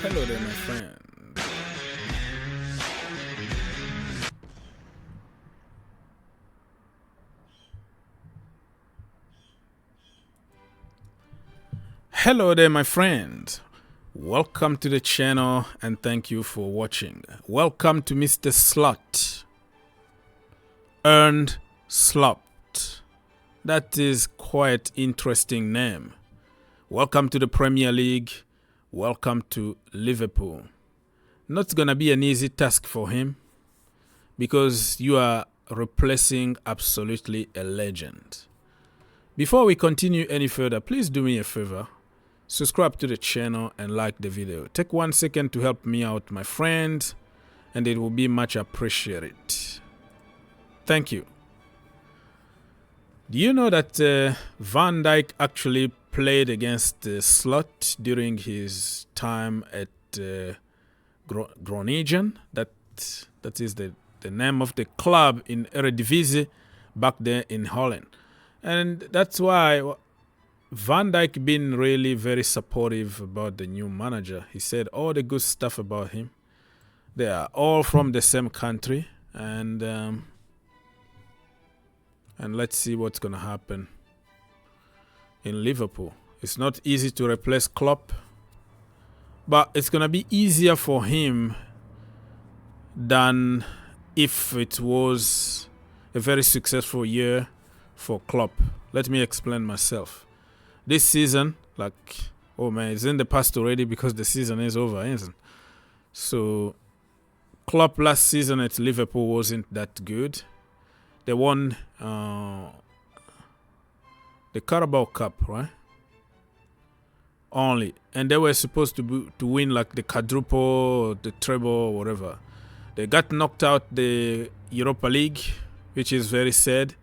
Hello there, my friend. Hello there, my friend. Welcome to the channel and thank you for watching. Welcome to Mr. Slot. Arne Slot. That is quite interesting name. Welcome to the Premier League. Welcome to Liverpool. Not gonna be an easy task for him because you are replacing absolutely a legend. Before we continue any further, please do me a favor. Subscribe to the channel and like the video. Take 1 second to help me out, my friend, and it will be much appreciated. Thank you. Do you know that Van Dijk actually played against Slot during his time at Groningen? That is the name of the club in Eredivisie back there in Holland. And that's why Van Dijk been really very supportive about the new manager. He said all the good stuff about him. They are all from the same country, and let's see what's gonna happen in Liverpool. It's not easy to replace Klopp, but it's gonna be easier for him than if it was a very successful year for Klopp. Let me explain myself. This season, like, oh man, it's in the past already because the season is over, isn't it? So, Klopp last season at Liverpool wasn't that good. They won the Carabao Cup, right? Only. And they were supposed to win like the quadruple, or the treble, or whatever. They got knocked out the Europa League, which is very sad.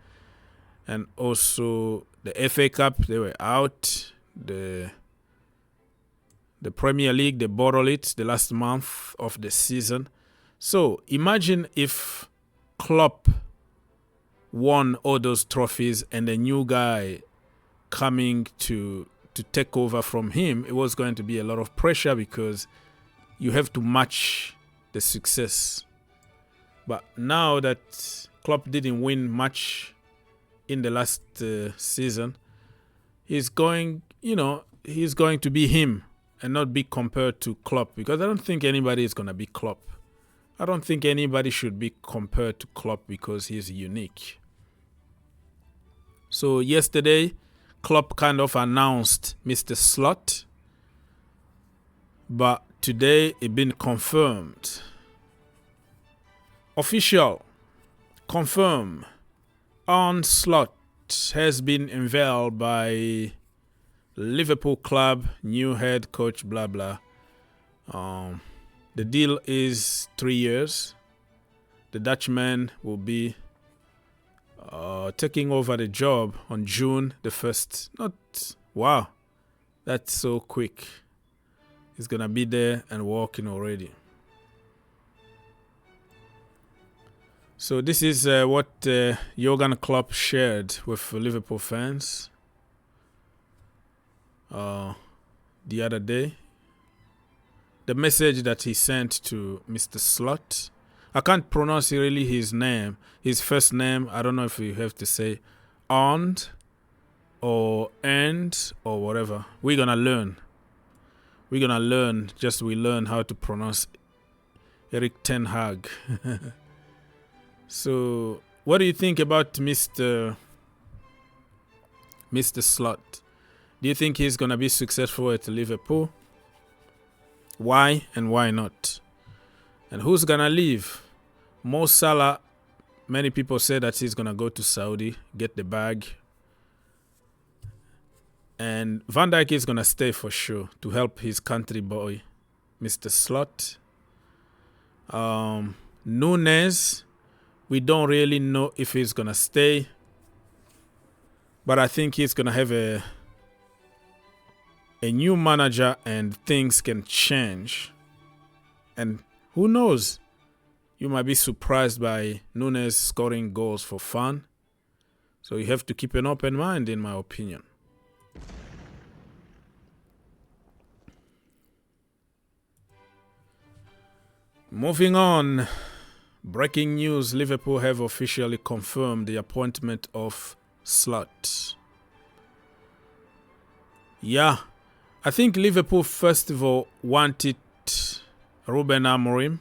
And also the FA Cup, they were out. The Premier League, they bottled it the last month of the season. So imagine if Klopp won all those trophies and a new guy coming to take over from him. It was going to be a lot of pressure because you have to match the success. But now that Klopp didn't win much in the last season, he's going to be him and not be compared to Klopp, because I don't think anybody is going to be Klopp. I don't think anybody should be compared to Klopp because he's unique. So yesterday, Klopp kind of announced Mr. Slot, but today it been confirmed. Official, confirm. Arne Slot has been unveiled by Liverpool club, new head coach, blah blah. The deal is 3 years. The Dutchman will be taking over the job on June the 1st. Wow, that's so quick. He's gonna be there and working already. So this is what Jurgen Klopp shared with Liverpool fans the other day. The message that he sent to Mr. Slot. I can't pronounce really his name. His first name, I don't know if you have to say Arne or End or whatever. We're going to learn. We're going to learn, just we learn how to pronounce Erik ten Hag. So, what do you think about Mr. Slot? Do you think he's going to be successful at Liverpool? Why and why not? And who's going to leave? Mo Salah, many people say that he's going to go to Saudi, get the bag. And Van Dijk is going to stay for sure to help his country boy, Mr. Slot. Younes, we don't really know if he's going to stay. But I think he's going to have a new manager and things can change. And who knows? You might be surprised by Younes scoring goals for fun. So you have to keep an open mind, in my opinion. Moving on. Breaking news, Liverpool have officially confirmed the appointment of Slot. Yeah, I think Liverpool first of all wanted Ruben Amorim,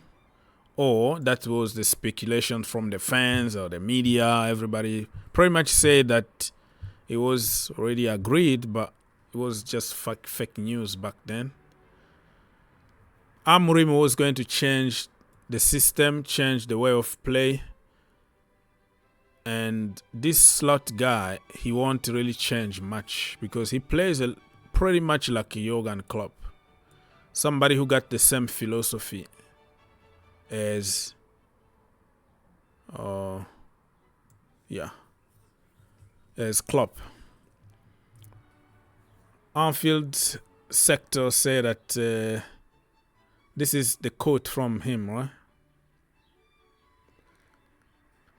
or that was the speculation from the fans or the media. Everybody pretty much said that it was already agreed, but it was just fake news back then. Amorim was going to change the system, change the way of play. And this Slot guy, he won't really change much because he plays pretty much like Jurgen Klopp. Somebody who got the same philosophy as as Klopp. Anfield sector say that this is the quote from him, right?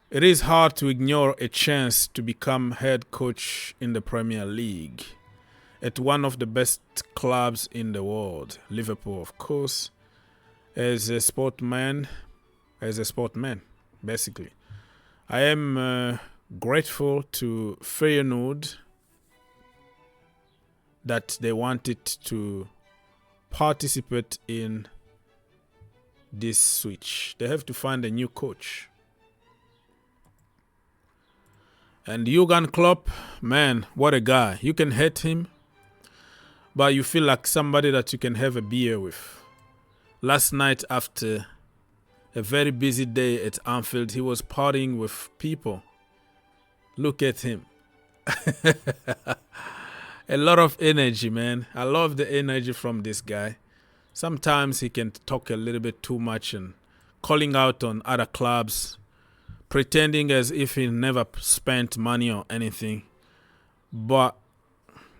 It is hard to ignore a chance to become head coach in the Premier League at one of the best clubs in the world, Liverpool, of course. As a sportman, basically. I am grateful to Feyenoord that they wanted to participate in this switch. They have to find a new coach. And Jurgen Klopp, man, what a guy. You can hate him, but you feel like somebody that you can have a beer with. Last night, after a very busy day at Anfield, he was partying with people. Look at him. A lot of energy, man. I love the energy from this guy. Sometimes he can talk a little bit too much and calling out on other clubs, pretending as if he never spent money or anything. But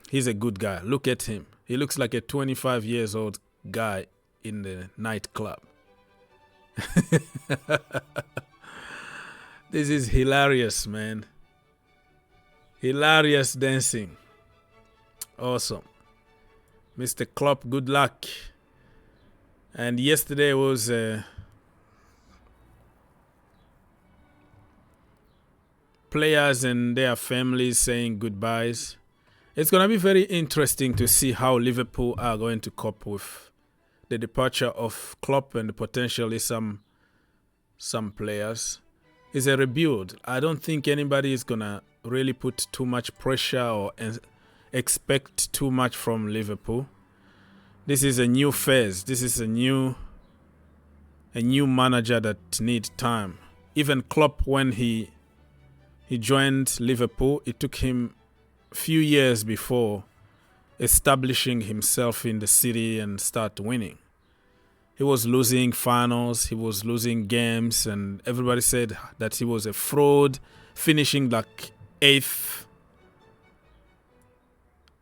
he's a good guy. Look at him. He looks like a 25 years old guy in the nightclub. This is hilarious, man. Hilarious dancing. Awesome. Mr. Klopp, good luck. And yesterday was players and their families saying goodbyes. It's going to be very interesting to see how Liverpool are going to cope with the departure of Klopp and potentially some players. It's a rebuild. I don't think anybody is going to really put too much pressure or expect too much from Liverpool. This is a new phase. This is a new manager that needs time. Even Klopp, when he joined Liverpool, it took him a few years before establishing himself in the city and start winning. He was losing finals, he was losing games, and everybody said that he was a fraud, finishing like 8th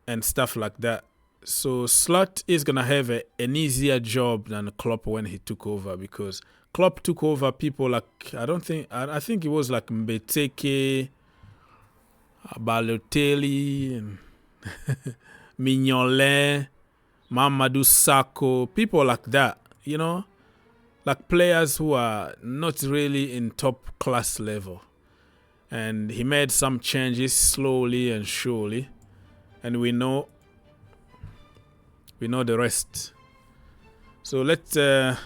and stuff like that. So Slot is going to have an easier job than Klopp when he took over, because Klopp took over people like, I think it was like Mbeteke, Balotelli, and Mignolet, Mamadou Sakho, people like that, you know, like players who are not really in top class level. And he made some changes slowly and surely, and we know the rest. So let's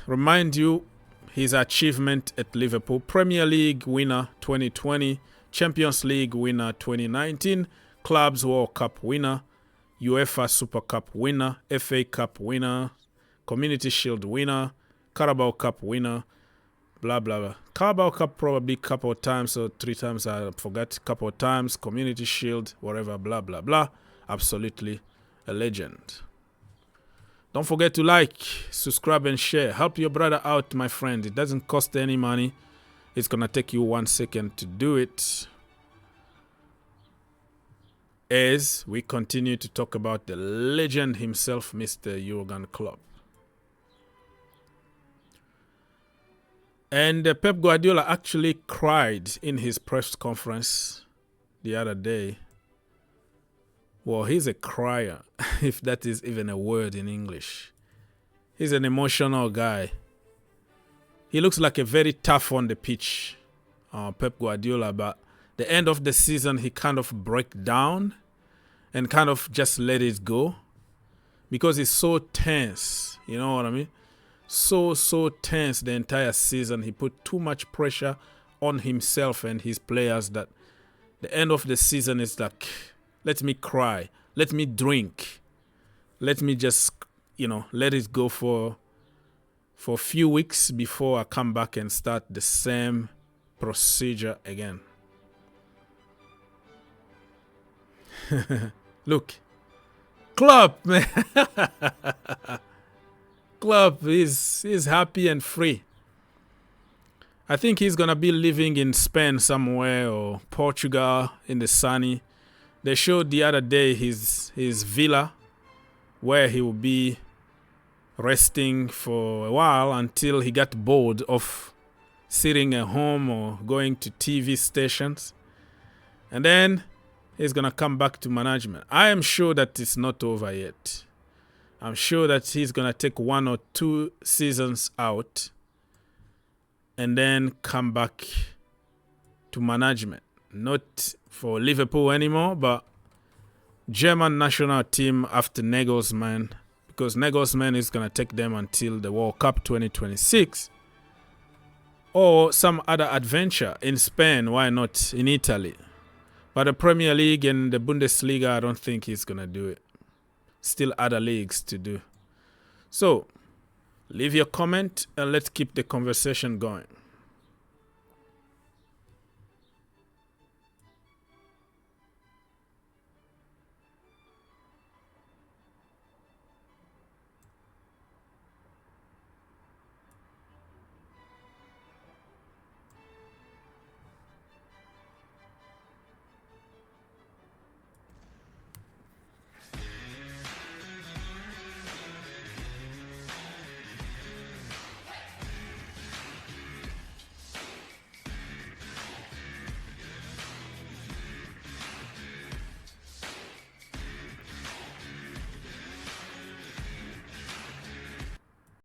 remind you his achievement at Liverpool: Premier League winner 2020, Champions League winner 2019, Clubs World Cup winner, UEFA Super Cup winner, FA Cup winner, Community Shield winner, Carabao Cup winner, blah, blah, blah. Carabao Cup probably a couple of times or 3 times, I forgot, couple of times, Community Shield, whatever, blah, blah, blah. Absolutely a legend. Don't forget to like, subscribe, and share. Help your brother out, my friend. It doesn't cost any money. It's going to take you 1 second to do it. As we continue to talk about the legend himself, Mr. Jurgen Klopp. And Pep Guardiola actually cried in his press conference the other day. Well, he's a crier, if that is even a word in English. He's an emotional guy. he looks like a very tough on the pitch, Pep Guardiola, but the end of the season he kind of break down and kind of just let it go because he's so tense, you know what I mean? So tense the entire season. He put too much pressure on himself and his players that the end of the season is like, let me cry, let me drink, let me just, you know, let it go for a few weeks before I come back and start the same procedure again. Look, Klopp, man. Klopp is happy and free. I think he's gonna be living in Spain somewhere or Portugal in the sunny. They showed the other day his villa where he will be resting for a while until he got bored of sitting at home or going to TV stations. And then he's going to come back to management. I am sure that it's not over yet. I'm sure that he's going to take 1 or 2 seasons out and then come back to management. Not for Liverpool anymore, but German national team after Nagelsmann, because Nagelsmann is going to take them until the World Cup 2026. Or some other adventure in Spain, why not in Italy? But the Premier League and the Bundesliga, I don't think he's going to do it. Still other leagues to do. So, leave your comment and let's keep the conversation going.